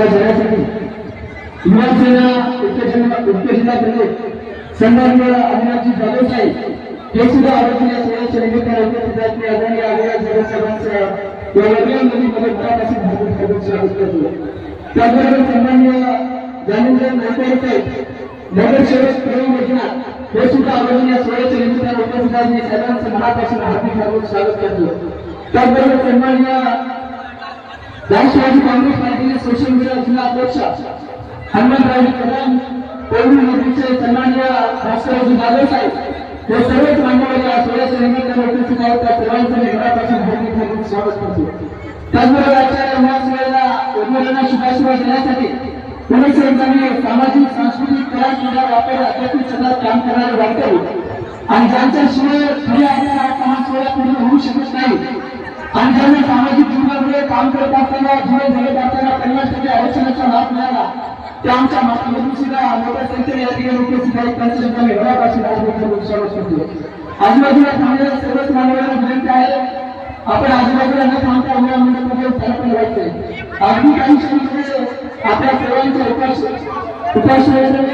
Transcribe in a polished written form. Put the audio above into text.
सेवा देण्यासाठी युवासेना उत्तेजना प्रमुख सन्माननीय अविनाशजी जाधव साहेब हे सुद्धा आरोग्य सेवेच्या निमित्ताने उपस्थित असले आदरणीय आदिवासी सर्वांचं या वर्गामध्ये मध्ये मनापासून हार्दिक स्वागत करतो। त्याचबरोबर सन्माननीय जानेंद्र नायकवाड साहेब नगरसेवक प्रेम योजना हे सुद्धा आदरणीय सेवेच्या निमित्ताने उपस्थित असले सर्वांचं मनापासून हार्दिक स्वागत करतो। त्याचबरोबर सन्माननीय राष्ट्रवादी काँग्रेस पार्टीचे सोशल मीडिया जिल्हा अध्यक्ष हनुमंतराव कदम कोविड मोदीचे सन्माननीय राष्ट्रवादी जाधव साहेब हे सर्वच मान्यवर या सोहळ्याच्या निमित्ताने उपस्थित आहेत। त्या सर्वांचं मी मनापासून हार्दिक स्वागत करतो। त्याचबरोबर आजच्या महोत्सवाला उमेदवारांना शुभाशुभा देण्यासाठी पोलीस यंत्रणांनी सामाजिक सांस्कृतिक कला क्रीडा व्यापार आध्यात्मिक क्षेत्रात काम करणारे वारकरी आणि ज्यांच्याशिवाय खऱ्या अर्थाने हा सोहळा पूर्ण होऊ शकत नाही आणि ज्यांना सामाजिक जीवनामध्ये काम करत असताना जीवन जगत असताना 50% आरक्षणाचा लाभ मिळाला त्या आमच्या मातृभूमीला मोठ्या संख्येने या ठिकाणी उपस्थित आहेत। त्यांच्या मी घरापासून हार्दिक स्वागत करतो। आजूबाजूला थांबलेल्या सर्वच मान्यवरांना विनंती आहे आपण आजूबाजूला न थांबता उद्या मंडपामध्ये स्थापन व्हायचंय। अगदी काही क्षणामध्ये आपल्या सर्वांच्या उपास